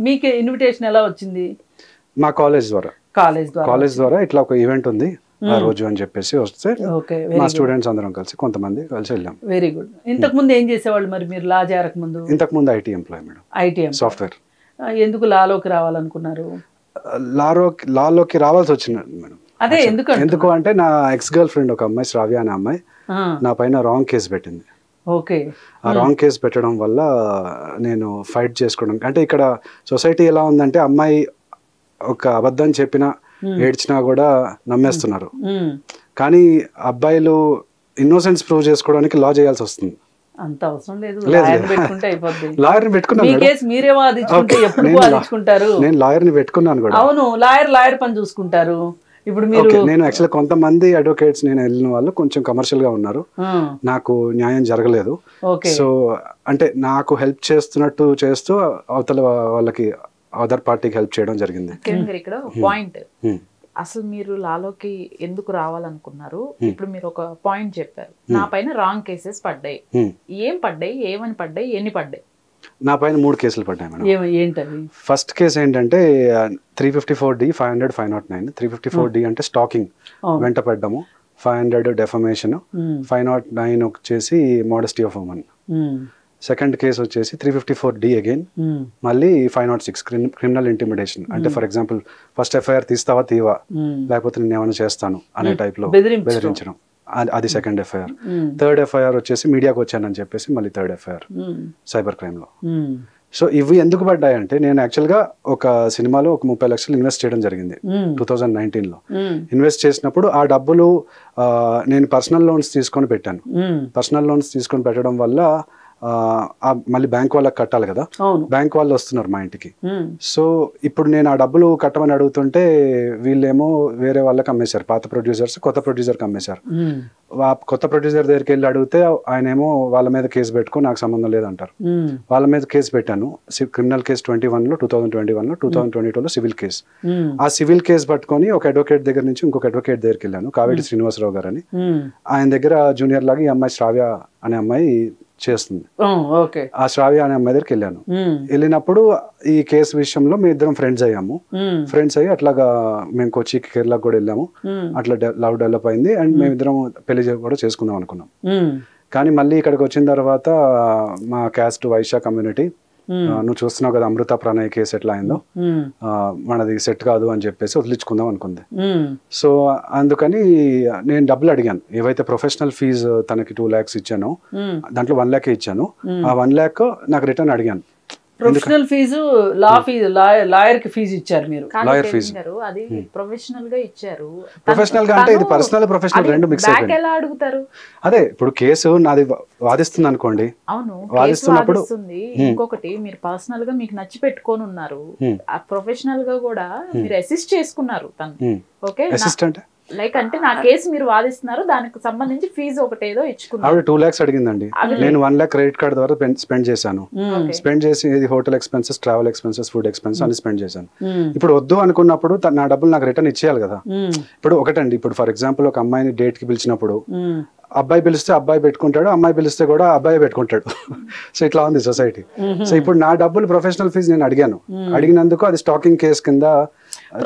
మీకు ఇన్విటేషన్ ఎలా వచ్చింది? మా కాలేజ్ ద్వారా ఇట్లా ఒక ఈవెంట్ ఉంది ఆ రోజు అని చెప్పేసి వస్తే మా స్టూడెంట్స్ అందరం కొంతమంది కలిసి వెళ్ళాం. Very good. ఇంతకు ముందు ఏం చేసేవాళ్ళు మరి మీరు లా చేరక ముందు? ఇంతకు ముందు IT employee madam. IT software. ఎందుకు లాలోకి రావాలనుకున్నారు? లాలోకి రావాల్సి వచ్చింది మేడం. అదే ఎందుకు అంటే నా ఎక్స్ గర్ల్ ఫ్రెండ్ ఒక అమ్మాయి, శ్రావ్య అనే అమ్మాయి, నా పైన రాంగ్ కేసు పెట్టింది. ఓకే. ఆ రాంగ్ కేసు పెట్టడం వల్ల నేను ఫైట్ చేసుకోవడం, అంటే ఇక్కడ సొసైటీ ఎలా ఉందంటే అమ్మాయి ఒక అబద్ధం చెప్పినా ఏడ్చినా కూడా నమ్మేస్తున్నారు. కానీ అబ్బాయిలు ఇన్నోసెన్స్ ప్రూవ్ చేసుకోవడానికి లా చేయాల్సి వస్తుంది. అంత అవసరం లేదు, లాయర్ని పెట్టుకున్నాను. నేను లాయర్ని పెట్టుకున్నాను కూడా. అవును, లాయర్ పని చూసుకుంటారు. ఇప్పుడు నేను యాక్చువల్లీ కొంతమంది అడ్వకేట్స్ నేను వెళ్ళిన వాళ్ళు కొంచెం కమర్షియల్ గా ఉన్నారు, నాకు న్యాయం జరగలేదు. సో అంటే నాకు హెల్ప్ చేస్తున్నట్టు చేస్తూ అవతల వాళ్ళకి అదర్ పార్టీకి హెల్ప్ చేయడం జరిగింది. ఇక్కడ పాయింట్, అసలు మీరు లాలోకి ఎందుకు రావాలనుకున్నారు? ఇప్పుడు మీరు ఒక పాయింట్ చెప్పారు, నా పైన రాంగ్ కేసెస్ పడ్డాయి. ఏం పడ్డాయి, ఏమని పడ్డాయి, ఎన్ని పడ్డాయి? నా పైన 3 కేసులు పడ్డాయి మేడం. ఏంటవి? ఫస్ట్ కేసు ఏంటంటే 354D, 500, 509. 354D అంటే స్టాకింగ్, వెంట పడ్డము. 500 డెఫమేషన్, 509 వచ్చేసి modesty of women. Second case వచ్చేసి 354D అగైన్, మళ్ళీ 506 క్రిమినల్ ఇంటిమిడేషన్. అంటే ఫర్ ఎగ్జాంపుల్ ఫస్ట్ ఎఫ్ఐఆర్ తీస్తావా తీవా, లేకపోతే నేను ఏమైనా చేస్తాను అనే టైప్ లో బెదిరించడం, అది సెకండ్ ఎఫ్ఐఆర్. థర్డ్ ఎఫ్ఐఆర్ వచ్చేసి మీడియాకి వచ్చానని చెప్పేసి మళ్ళీ థర్డ్ ఎఫ్ఐఆర్ సైబర్ క్రైమ్ లో. సో ఇవి ఎందుకు పడ్డాయంటే నేను యాక్చువల్గా ఒక సినిమాలో ఒక 30 లక్షలు ఇన్వెస్ట్ చేయడం జరిగింది 2019లో. ఇన్వెస్ట్ చేసినప్పుడు ఆ డబ్బులు నేను పర్సనల్ లోన్స్ తీసుకొని పెట్టాను. పర్సనల్ లోన్స్ తీసుకొని పెట్టడం వల్ల మళ్ళీ బ్యాంక్ వాళ్ళకి కట్టాలి కదా, బ్యాంక్ వాళ్ళు వస్తున్నారు మా ఇంటికి. సో ఇప్పుడు నేను ఆ డబ్బులు కట్టమని అడుగుతుంటే వీళ్ళేమో వేరే వాళ్ళకి అమ్మేశారు, పాత ప్రొడ్యూసర్స్ కొత్త ప్రొడ్యూసర్కి అమ్మేశారు. కొత్త ప్రొడ్యూసర్ దగ్గరికి వెళ్ళి అడిగితే ఆయన ఏమో వాళ్ళ మీద కేసు పెట్టుకో, నాకు సంబంధం లేదంటారు. వాళ్ళ మీద కేసు పెట్టాను, క్రిమినల్ కేసు 2021లో, 2022లో సివిల్ కేసు. ఆ సివిల్ కేసు పట్టుకొని ఒక అడ్వకేట్ దగ్గర నుంచి ఇంకొక అడ్వకేట్ దగ్గరికి వెళ్ళాను, కావేటి శ్రీనివాసరావు గారు అని. ఆయన దగ్గర జూనియర్ లాగా ఈ అమ్మాయి శ్రావ్య అనే అమ్మాయి చేస్తుంది. ఆ శ్రావ్య అనే అమ్మాయి దగ్గరికి వెళ్ళాను. వెళ్ళినప్పుడు ఈ కేసు విషయంలో మేము ఇద్దరం ఫ్రెండ్స్ అయ్యాము. ఫ్రెండ్స్ అయ్యి అట్లాగా మేము కొచ్చికి, కేరళకు కూడా వెళ్ళాము. అట్లా లవ్ డెవలప్ అయింది అండ్ మేమిద్దరం పెళ్లి కూడా చేసుకుందాం అనుకున్నాం. కానీ మళ్ళీ ఇక్కడికి వచ్చిన తర్వాత మా క్యాస్ట్ వైశ్య కమ్యూనిటీ, నువ్వు చూస్తున్నావు కదా అమృత ప్రణయ్ కేసు ఎట్లా అయిందో, మనది సెట్ కాదు అని చెప్పేసి వదిలించుకుందాం అనుకుంది. సో అందుకని నేను డబ్బులు అడిగాను. ఏవైతే ప్రొఫెషనల్ ఫీజు తనకి 2 lakhs ఇచ్చానో దాంట్లో 1 lakh ఇచ్చాను. ఆ 1 lakh నాకు రిటర్న్ అడిగాను. ప్రొఫెషనల్ ఫీజు, లాయర్ కి ఫీజు ఇచ్చారు మీరు? లాయర్ ఫీజు అది ప్రొఫెషనల్ గా ఇచ్చారు. ప్రొఫెషనల్ గా అంటే ఇది పర్సనల్ ప్రొఫెషనల్ రెండు మిక్స్ అయిపోయింది. ఎలా అడుగుతారు? అదే ఇప్పుడు కేసు నాది వాదిస్తుంది అనుకోండి, అవును వాదిస్తున్నప్పుడు ఇంకొకటి మీరు పర్సనల్ గా మీకు నచ్చి పెట్టుకొని ఉన్నారు, ప్రొఫెషనల్ గా కూడా మీరు అసిస్ట్ చేసుకున్నారు తను. ఓకే, అసిస్టెంట్ లైక్ అంటే నా కేసు మీరు వాదిస్తున్నారు, దానికి సంబంధించి ఫీజు ఒకటి ఏదో ఇచ్చుకున్నారు. ఆవిడ 2 lakhs అడిగిందండి. నేను 1 lakh క్రెడిట్ కార్డ్ ద్వారా స్పెండ్ చేశాను. స్పెండ్ చేసి ఇది hotel expenses, travel expenses, food expenses అన్ని స్పెండ్ చేశాను. ఇప్పుడు వద్దు అనుకున్నప్పుడు నా డబ్బులు నాకు రిటర్న్ ఇచ్చేయాలి కదా. ఇప్పుడు ఒకటండి, ఇప్పుడు ఫర్ ఎగ్జాంపుల్ ఒక అమ్మాయిని డేట్ కి పిలిచినప్పుడు అబ్బాయి పిలిస్తే అబ్బాయి పెట్టుకుంటాడు, అమ్మాయి పిలిస్తే కూడా అబ్బాయి పెట్టుకుంటాడు. సో ఇట్లా ఉంది సొసైటీ. సో ఇప్పుడు నా డబ్బులు ప్రొఫెషనల్ ఫీజు నేను అడిగాను, అడిగినందుకు అది స్టాకింగ్ కేసు కింద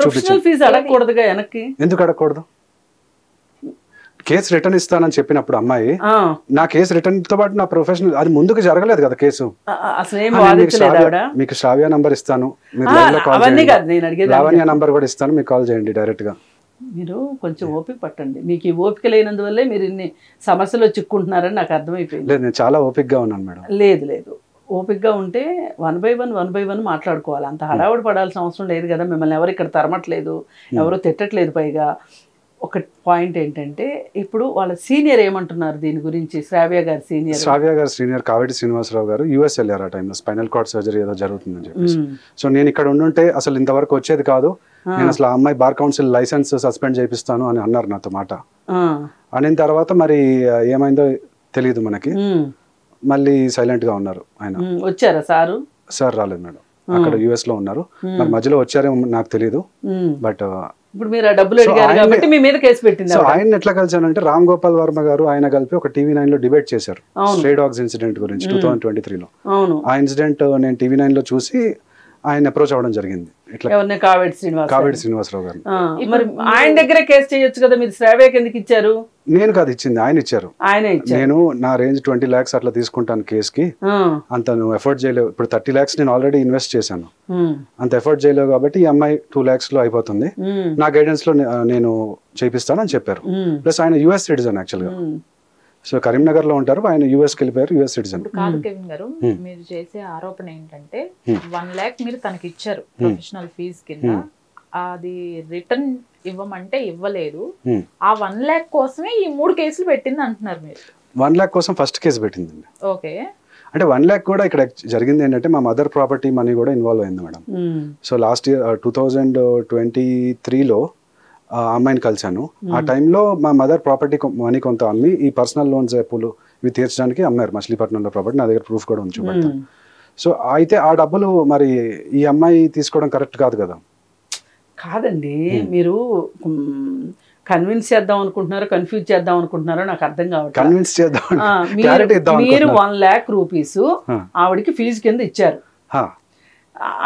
చూపించాను. ఎందుకు అడగకూడదు? కేసు రిటర్న్ ఇస్తానని చెప్పినప్పుడు అమ్మాయి, నా కేసు రిటర్న్ తో పాటు నా ప్రొఫెషనల్ అది ముందుకు జరగలేదు కదా కేసు. మీకు శ్రావ్య నంబర్ ఇస్తాను, మీరు లావణ్య నంబర్ కూడా ఇస్తాను, మీకు కాల్ చేయండి డైరెక్ట్ గా. మీరు కొంచెం ఓపిక పట్టండి. మీకు ఈ ఓపిక లేనందువల్లే మీరు ఇన్ని సమస్యలు చిక్కుంటున్నారని నాకు అర్థమైపోయింది. లేదు, నేను చాలా ఓపికగా ఉన్నాను మేడం. లేదు, ఓపికగా ఉంటే 1 by 1 మాట్లాడుకోవాలి. అంత హడావుడి పడాల్సిన అవసరం లేదు కదా. మిమ్మల్ని ఎవరు ఇక్కడ తరమట్లేదు, ఎవరు తిట్టట్లేదు. పైగా ఒక పాయింట్ ఏంటంటే, ఇప్పుడు వాళ్ళ సీనియర్ ఏమంటున్నారు దీని గురించి? శ్రావ్య గారు సీనియర్ కావేటి శ్రీనివాసరావు గారు యూఎస్ వెళ్ళారు ఆ టైంలో, స్పైనల్ కార్డ్ సర్జరీ ఏదో జరుగుతుందని చెప్పేసి. సో నేను ఇక్కడ ఉండుంటే అసలు ఇంతవరకు వచ్చేది కాదు, నేను అసలు ఆ అమ్మాయి బార్ కౌన్సిల్ లైసెన్స్ సస్పెండ్ చేపిస్తాను అని అన్నారు నాతో మాట. అనిన తర్వాత మరి ఏమైందో తెలియదు మనకి. మళ్ళీ సైలెంట్ గా ఉన్నారు ఆయన. వచ్చారా సార్? రాలేదు మేడం, అక్కడ యుఎస్ లో ఉన్నారు. మరి మధ్యలో వచ్చారేమో నాకు తెలియదు. బట్ ఇప్పుడు మీరు డబ్బులు అడిగారు కాబట్టి మీ మీద కేసు పెట్టింది. సో ఆయన ఎట్లా కలిసానంటే, రామ్ గోపాల్ వర్మ గారు ఆయన కలిపి ఒక TV9 లో డిబేట్ చేశారు స్ట్రే డాగ్స్ ఇన్సిడెంట్ గురించి 2023లో. ఆ ఇన్సిడెంట్ నేను TV9 లో చూసి ఆయన అప్రోచ్ అవ్వడం జరిగింది. ఇట్లా ఎవరిని కావేటి శ్రీనివాసరావు గారు. మరి ఆయన దగ్గరే కేసు చేయొచ్చు కదా, మీరు శ్రావ్యకి ఎందుకు ఇచ్చారు? నేను కాదు ఇచ్చింది, ఆయన ఇచ్చారు. నేను నా రేంజ్ 20 lakhs అట్లా తీసుకుంటాను కేసుకి, అంత నువ్వు ఎఫర్ట్ చేయలేవు. ఇప్పుడు 30 lakhs నేను ఆల్రెడీ ఇన్వెస్ట్ చేశాను, అంత ఎఫర్ట్ చేయలేవు కాబట్టి ఈ అమ్మాయి 2 lakhs లో అయిపోతుంది, నా గైడెన్స్ లో నేను చేపిస్తాను అని చెప్పారు. ప్లస్ ఆయన US సిటిజన్ యాక్చువల్గా. సో కరీంనగర్ లో ఉంటారు, ఆయన కి వెళ్ళిపోయారు, US సిటిజన్. కాదు కెవిన్ గారు, మీరు చేసే ఆరోపణ ఏంటంటే 1 lakh మీరు తనకి ఇచ్చారు ప్రొఫెషనల్ ఫీజ్ కింద, అది రిటర్న్ ఇవ్వమంటే ఇవ్వలేదు, ఆ 1 lakh కోసమే ఈ 3 కేసులు పెట్టింది అంటున్నారు మీరు. 1 lakh కోసం ఫస్ట్ కేసు పెట్టిందండి. ఓకే, అంటే 1 lakh కూడా ఇక్కడ జరిగింది ఏంటంటే మా మదర్ ప్రాపర్టీ మనీ కూడా ఇన్వాల్వ్ అయింది మేడం. సో లాస్ట్ ఇయర్ 2023లో అమ్మాయిని కలిశాను. ఆ టైంలో మా మదర్ ప్రాపర్టీ మనీ కొంత అమ్మి ఈ పర్సనల్ లోన్స్ అప్పులు ఇవి తీర్చడానికి అమ్మారు మచిలీపట్నంలో ప్రాపర్టీ. నా దగ్గర ప్రూఫ్ కూడా ఉంచి పెడతాను. సో అయితే ఆ డబ్బులు మరి ఈ అమ్మాయి తీసుకోవడం కరెక్ట్ కాదు కదా. కాదండి, మీరు కన్విన్స్ చేద్దాం అనుకుంటున్నారో కన్ఫ్యూజ్ చేద్దాం అనుకుంటున్నారో నాకు అర్థం కావట్లేదు. కన్విన్స్ చేద్దాం, మీరు 1 lakh rupees ఆవిడకి ఫీజు కింద ఇచ్చారు.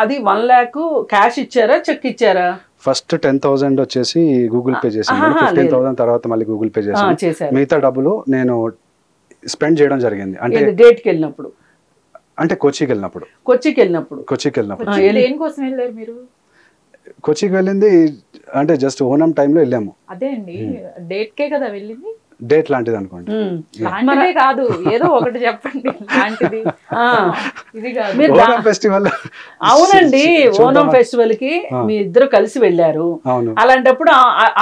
అది 1 lakh క్యాష్ ఇచ్చారా, చెక్ ఇచ్చారా? ఫస్ట్ 10,000 వచ్చేసి గూగుల్ పే చేశాను, 15,000 తర్వాత మళ్ళీ గూగుల్ పే చేశాను. మిగతా డబ్బులు నేను స్పెండ్ చేయడం జరిగింది. అంటే డేట్కి వెళ్ళినప్పుడు, అంటే కొచ్చికి వెళ్ళినప్పుడు దేనికోసం వెళ్ళారు మీరు? కొచ్చికి వెళ్ళింది అంటే జస్ట్ ఓనం టైంలో వెళ్ళాము. అదే అండి, డేట్ కే కదా వెళ్ళింది. డేట్ లాంటిది అనుకోండి, లాంటిదే కాదు, ఏదో ఒకటి చెప్పండి లాంటిది. ఇది కాదు ఓనం ఫెస్టివల్. అవునండి, ఓనం ఫెస్టివల్ కి మీ ఇద్దరు కలిసి వెళ్ళారు. అలాంటప్పుడు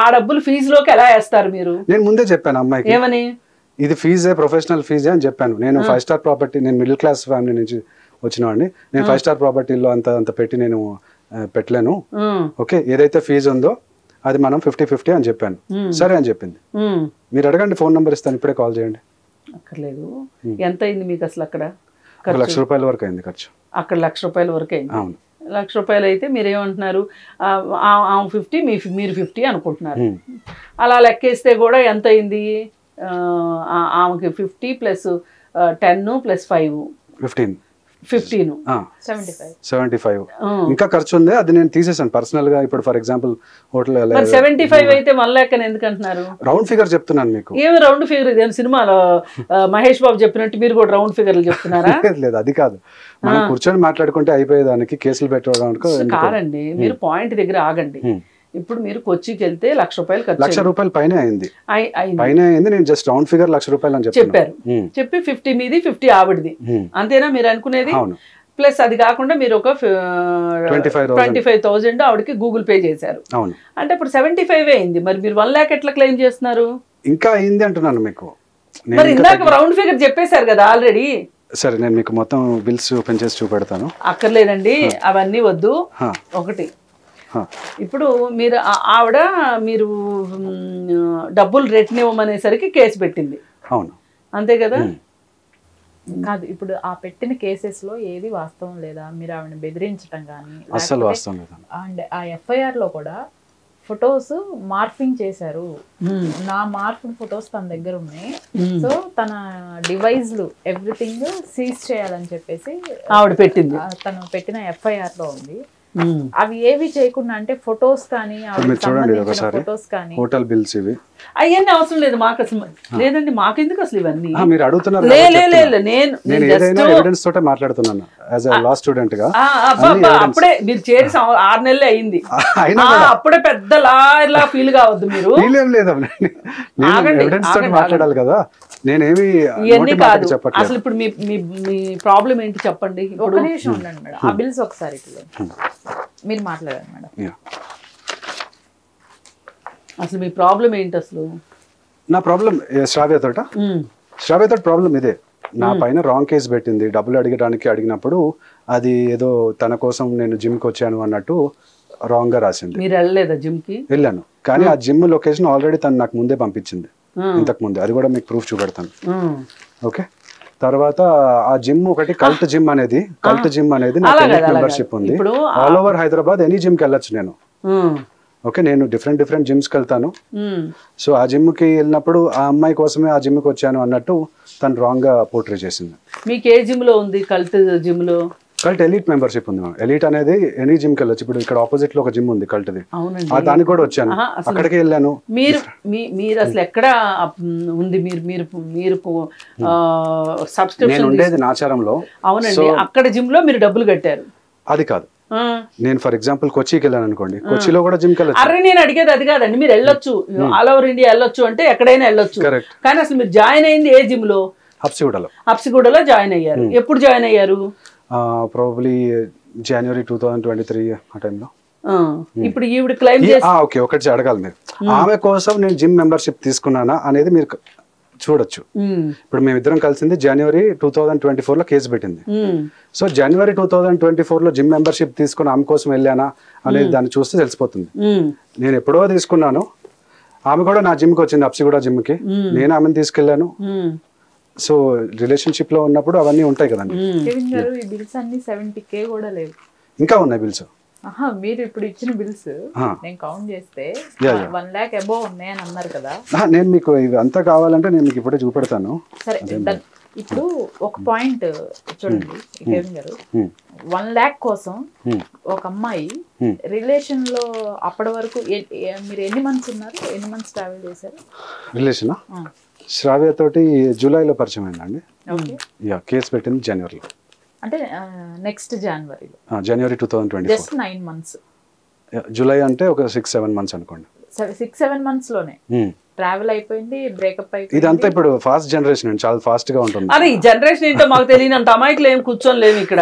ఆ డబ్బులు ఫీజులోకి ఎలా వేస్తారు మీరు? నేను ముందే చెప్పాను అమ్మాయికి, ఏమని? ఇది ఫీజే, ప్రొఫెషనల్ ఫీజే అని చెప్పాను. నేను 5 star ప్రాపర్టీ, నేను మిడిల్ క్లాస్ ఫ్యామిలీ నుంచి వచ్చినవాడిని, నేను 5 star ప్రాపర్టీలో అంత పెట్టి నేను పెట్టలేను. ఓకే, ఏదైతే ఫీజు ఉందో అది మనం 50-50 అని చెప్పాను. సరే అని చెప్పింది. మీరు అడగండి, ఫోన్ నెంబర్ ఇస్తాను, ఇప్పుడే కాల్ చేయండి. అక్కర్లేదు. ఎంత అయింది మీకు అసలు అక్కడ? 1,00,000 రూపాయల వరకు అయింది ఖర్చు. అక్కడ 1,00,000 రూపాయల వరకు అయింది. అవును, 1,00,000 రూపాయలు అయితే మీరేమంటున్నారు, 50 మీరు 50 అనుకుంటున్నారు. అలా లెక్కేస్తే కూడా ఎంత అయింది? ఆమెకి 50 + 10 + 5 15 75. ఇంకా ఖర్చు ఉంది, అది నేను తీసేసాను పర్సనల్ గా. ఇప్పుడు ఫర్ ఎగ్జాంపుల్ హోటల్ 75 అయితే 1 lakh అని ఎందుకు అంటున్నారు? రౌండ్ ఫిగర్ చెప్తున్నాను మీకు. ఏమి రౌండ్ ఫిగర్? ఇది సినిమాలో మహేష్ బాబు చెప్పినట్టు మీరు కూడా రౌండ్ ఫిగర్లు చెప్తున్నారా? లేదు, అది కాదు. మనం కూర్చొని మాట్లాడుకుంటే అయిపోయేదానికి కేసులు పెట్టడానికి కాదండి. మీరు పాయింట్ దగ్గర ఆగండి. ఇప్పుడు మీరు కొచ్చికి వెళ్తే 1,00,000 రూపాయలు ఖర్చు, 1,00,000 రూపాయలు పైన అయింది. నేను జస్ట్ రౌండ్ ఫిగర్ 1,00,000 రూపాయలు అని చెప్పారు. చెప్పి 50 మీది 50 ఆవిడది, అంతేనా మీరు అనుకునేది? ప్లస్ అది కాకుండా మీరు ఒక 25,000 ఆవిడకి గూగుల్ పే చేశారు. అంటే ఇప్పుడు 75 అయింది. మరి మీరు 1 lakh ఎట్లా క్లెయిమ్ చేస్తున్నారు? ఇంకా అయింది అంటున్నాను మీకు. మరి ఇందాక రౌండ్ ఫిగర్ చెప్పేశారు కదా ఆల్రెడీ. సరే, నేను మీకు మొత్తం బిల్స్ ఓపెన్ చేసి చూపెడతాను. అక్కర్లేదండి, అవన్నీ వద్దు. ఒకటి, ఇప్పుడు మీరు ఆవిడ మీరు డబ్బులు రిటర్న్ ఇవ్వమనేసరికి కేసు పెట్టింది. అవును, అంతే కదా? కాదు, ఇప్పుడు ఆ పెట్టిన కేసెస్ లో ఏది వాస్తవం లేదా? మీరు ఆవిడని బెదిరించడం కానీ అసలు వాస్తవం లేదా? అండ్ ఆ FIR లో కూడా ఫొటోస్ మార్ఫింగ్ చేశారు. నా మార్ఫింగ్ ఫొటోస్ తన దగ్గర ఉన్నాయి. సో తన డివైజ్లు ఎవ్రీథింగ్ సీజ్ చేయాలని చెప్పేసి ఆవిడ పెట్టింది, తను పెట్టిన FIR లో ఉంది. అవి ఏవి చేయకుండా అంటే ఫొటోస్ కానీ ఫొటోస్ కానీ హోటల్ బిల్స్ ఇవి అవన్నీ అవసరం లేదు మాకు అసలు. లేదండి, మాకెందుకు అసలు ఇవన్నీ? మీరు అడుగుతున్నారు. నేను ఏదైనా ఎవిడెన్స్ తోటే మాట్లాడుతున్నాను యాజ్ ఎ లా స్టూడెంట్ గా. అప్పుడే మీరు చేరి 6 నెలలు అయింది, అప్పుడే పెద్ద లా ఫీల్ కావద్దు మీరు. ఫీల్ ఏం లేదు, ఎవిడెన్స్ తోటి మాట్లాడాలి కదా. నేనేమి ఇవన్నీ కాదు అసలు. ఇప్పుడు మీ ప్రాబ్లం ఏంటి చెప్పండి. ఒక నిమిషం ఉండండి మేడం, ఆ బిల్స్ ఒకసారి మీరు మాట్లాడండి మేడం. అసలు మీ ప్రాబ్లం ఏంటి అసలు? నా ప్రాబ్లం శ్రావ్యతోట ప్రాబ్లం ఇదే. నా పైన రాంగ్ కేసు పెట్టింది. డబ్బులు అడిగినప్పుడు అది ఏదో తన కోసం నేను జిమ్కి వచ్చాను అన్నట్టు రాంగ్ గా రాసింది. మీరు వెళ్ళలేదా జిమ్కి? వెళ్ళాను, కానీ ఆ జిమ్ లొకేషన్ ఆల్రెడీ తను నాకు ముందే పంపించింది, ఇంతకు ముందే. అది కూడా మీకు ప్రూఫ్ చూపెడతాను. ఓకే, తర్వాత ఆ జిమ్ ఒకటి కల్ట్ జిమ్ అనేది నాకు మెంబర్షిప్ ఉంది. ఆల్ ఓవర్ హైదరాబాద్ ఎనీ జిమ్కి వెళ్ళొచ్చు నేను. ఓకే, నేను డిఫరెంట్ జిమ్స్కి వెళ్తాను. సో ఆ జిమ్కి వెళ్ళినప్పుడు ఆ అమ్మాయి కోసమే ఆ జిమ్కి వచ్చాను అన్నట్టు తను రాంగ్ గా పోర్ట్రే చేసింది. మీకు ఏ జిమ్ లో ఉంది కల్ట్ జిమ్ లో? కల్ట్ ఎలీట్ మెంబర్షిప్ ఉంది మ్యామ్. ఎలీట్ అనేది ఎనీ జిమ్ కి వెళ్ళొచ్చు. ఇప్పుడు ఇక్కడ ఆపోజిట్ లో ఒక జిమ్ ఉంది కల్ట్ది, దానికి కూడా వచ్చాను, అక్కడికి వెళ్ళాను. మీరు అసలు ఎక్కడ ఉంది? మీరు సబ్స్క్రిప్షన్ నేను ఉండేది నాచారంలో. అవునండి, అక్కడ జిమ్ లో మీరు డబ్బులు కట్టారు. అది కాదు, నేను ఫర్ ఎగ్జాంపుల్ కొచ్చికి వెళ్ళాను అనుకోండి, కొచ్చిలో కూడా జిమ్ కి వెళ్ళొచ్చు. అరే నేను అడిగేది అది కాదండి, మీరు వెళ్ళొచ్చు, ఆల్ ఓవర్ ఇండియా వెళ్ళొచ్చు అంటే ఎక్కడైనా వెళ్ళొచ్చు. కానీ అసలు మీరు జాయిన్ అయింది ఏ జిమ్ లో? హబ్సిగూడలో జాయిన్ అయ్యారు. ఎప్పుడు జాయిన్ అయ్యారు? ప్రాబబ్లీ జనవరి 2023 ఆ టైంలో. ఇప్పుడు ఈవిడ క్లైమ్ చేసి ఓకే, ఒకటి అడగాలి మీరు, ఆమె కోసం నేను జిమ్ మెంబర్షిప్ తీసుకున్నానా అనేది మీరు చూడొచ్చు. ఇప్పుడు మేమిద్దరం కలిసింది జనవరి 2024 లో కేసు పెట్టింది. సో జనవరి 2024 లో జిమ్ మెంబర్షిప్ తీసుకుని ఆమె కోసం వెళ్ళానా అనేది దాన్ని చూస్తే తెలిసిపోతుంది. నేను ఎప్పుడో తీసుకున్నాను, ఆమె కూడా నా జిమ్కి వచ్చింది, హబ్సిగూడ జిమ్కి, నేను ఆమెను తీసుకెళ్ళాను. సో రిలేషన్షిప్ లో ఉన్నప్పుడు అవన్నీ ఉంటాయి కదండి. ఇంకా ఉన్నాయి బిల్స్. మీరు ఇప్పుడు ఇచ్చిన బిల్స్ నేను కౌంట్ చేస్తే 1 lakh అబోవ్ ఉన్నాయని అన్నారు కదా. నేను మీకు ఇవి అంతా కావాలంటే నేను మీకు ఇప్పుడే చూపెడతాను. సరే, ఇప్పుడు ఒక పాయింట్ చూడండి కేవిన్ గారు, 1 lakh కోసం ఒక అమ్మాయి రిలేషన్ లో అప్పటి వరకు మీరు ఎన్ని మంత్స్ ఉన్నారు? ఎన్ని మంత్స్ ట్రావెల్ చేశారు? రిలేషన్ శ్రావ్య తోటి జూలైలో పరిచయం అయిందండి. కేసు పెట్టింది జనవరిలో, అంటే నెక్స్ట్ జనవరి 2024. Just 9 months. జూలై అంటే ఒక 6-7 months అనుకోండి. 6-7 months లోనే ట్రావెల్ అయిపోయింది, బ్రేకప్ అయిపోయింది. ఇదంతా ఇప్పుడు ఫాస్ట్ జనరేషన్ అండి, చాలా ఫాస్ట్ గా ఉంటుంది. అరే ఈ జనరేషన్ ఏంటో మాకు తెలియనంత అమాయకులు ఏం కూర్చొని లేము ఇక్కడ.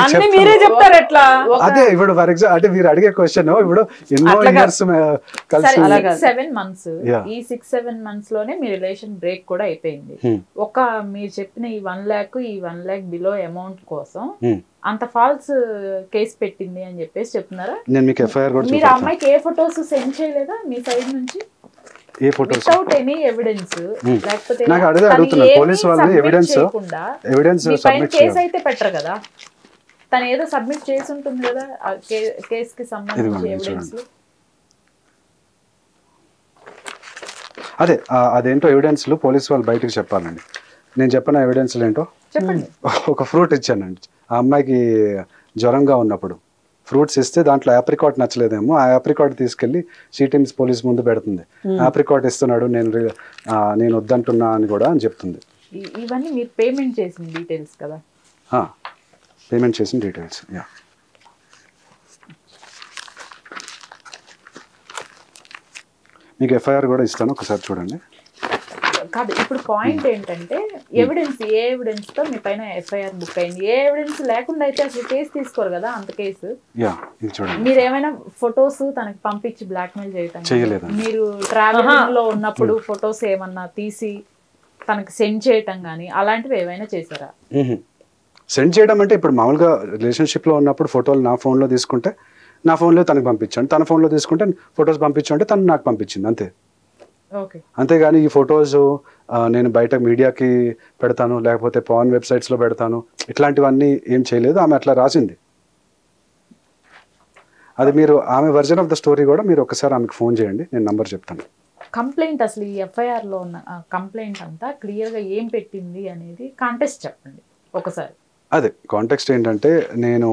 అన్ని మీరే చెప్తారు ఎట్లా? అదే ఇప్పుడు ఫర్ ఎగ్జాంపుల్ అంటే మీరు అడిగే క్వశ్చన్ ఇప్పుడు ఎన్నో ఇయర్స్ కలిసి 6-7 months, ఈ 6-7 months లోనే మీ రిలేషన్ బ్రేక్ కూడా అయిపోయింది. ఒక మీరు చెప్పిన ఈ 1 lakh, ఈ 1 lakh బిలో అమౌంట్ కోసం అంత ఫాల్స్ కేసు పెట్టింది అని చెప్పేసి చెప్తున్నారా? నేను మీకు ఎఫ్ఐఆర్ కూడా మీరు అమ్మాయికి ఏ ఫోటోస్ సెండ్ చేయలేదా మీ సైడ్ నుంచి? ఏ ఫోటోస్ వితౌట్ ఎనీ ఎవిడెన్స్? లేకపోతే నాకు అడుగుతున్నా పోలీస్ వాళ్ళు ఎవిడెన్స్ సబ్మిట్ కేసు అయితే పెట్టరు కదా, తను ఏదో సబ్మిట్ చేసి ఉంటుంది కదా కేసుకి సంబంధించి ఎవిడెన్స్. అదే అదేంటో ఎవిడెన్స్ పోలీస్ వాళ్ళు బయటకు చెప్పాలండి. నేను చెప్పిన ఎవిడెన్స్ ఏంటో చెప్పండి. ఒక ఫ్రూట్ ఇచ్చానండి ఆ అమ్మాయికి జ్వరంగా ఉన్నప్పుడు. ఫ్రూట్స్ ఇస్తే దాంట్లో ఆప్రికాట్ నచ్చలేదేమో, ఆ ఆప్రికాట్ తీసుకెళ్లి సిటీమ్స్ పోలీస్ ముందు పెడుతుంది. ఆప్రికాట్ ఇస్తున్నాడు, నేను వద్దంటున్నా అని కూడా అని చెప్తుంది. ఇవన్నీ మీరు పేమెంట్ చేసిన డీటెయిల్స్ కదా? పేమెంట్ చేసిన డీటెయిల్స్. మీకు ఎఫ్ఐఆర్ కూడా ఇస్తాను, ఒకసారి చూడండి. కాదు, ఇప్పుడు పాయింట్ ఏంటంటే ఎవిడెన్స్, ఏ ఎవిడెన్స్ తో మీ పైన ఎఫ్ఐఆర్ బుక్ అయింది? ఏ ఎవిడెన్స్ లేకుండా అయితే అసలు కేసు తీసుకోరు కదా అంత కేసు. మీరు ఏమైనా ఫొటోస్ తనకి పంపించి బ్లాక్ మెయిల్ చేయటం, మీరు ట్రావెలింగ్ లో ఉన్నప్పుడు ఫొటోస్ ఏమన్నా తీసి తనకి సెండ్ చేయటం కానీ అలాంటివి ఏమైనా చేశారా? సెండ్ చేయడం అంటే ఇప్పుడు మామూలుగా రిలేషన్షిప్ లో ఉన్నప్పుడు ఫోటోలు నా ఫోన్ లో తీసుకుంటే నా ఫోన్ లో తనకు పంపించాను, తన ఫోన్ లో తీసుకుంటే ఫొటోస్ పంపించంటే తను నాకు పంపించింది, అంతే. అంతేగాని ఈ ఫొటోస్ నేను బయట మీడియాకి పెడతాను, లేకపోతే పాన్ వెబ్సైట్స్ లో పెడతాను, ఇట్లాంటివన్నీ ఏం చేయలేదు. ఆమె అట్లా రాసింది. అది మీరు ఆమె వర్జన్ ఆఫ్ ద స్టోరీ కూడా మీరు ఒకసారి ఆమెకు ఫోన్ చేయండి, నేను నంబర్ చెప్తాను. కంప్లైంట్ అసలు ఈ ఎఫ్ఐఆర్ లో ఉన్న కంప్లైంట్ అంతా క్లియర్ గా ఏం పెట్టింది అనేది కాంటెక్స్ట్ చెప్పండి ఒకసారి. అదే కాంటెక్స్ట్ ఏంటంటే, నేను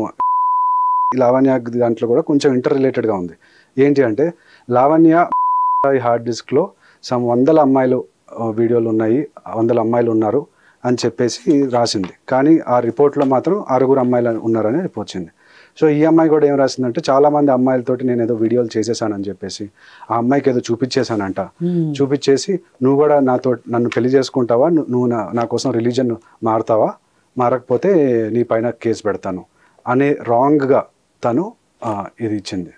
లావణ్య దాంట్లో కూడా కొంచెం ఇంటర్ రిలేటెడ్ గా ఉంది. ఏంటి అంటే లావణ్య హార్డ్ డిస్క్ లో 100 అమ్మాయిలు వీడియోలు ఉన్నాయి, 100 అమ్మాయిలు ఉన్నారు అని చెప్పేసి రాసింది. కానీ ఆ రిపోర్ట్లో మాత్రం 6 అమ్మాయిలు ఉన్నారని వచ్చింది. సో ఈ అమ్మాయి కూడా ఏం రాసిందంటే, చాలా మంది అమ్మాయిలతోటి నేను ఏదో వీడియోలు చేసేసానని చెప్పేసి ఆ అమ్మాయికి ఏదో చూపించేశానంట. చూపించేసి నువ్వు కూడా నన్ను పెళ్లి చేసుకుంటావా, నువ్వు నా కోసం రిలీజన్ మారుతావా, మారకపోతే నీ పైన కేసు పెడతాను అనే రాంగ్గా తను ఇది ఇచ్చింది.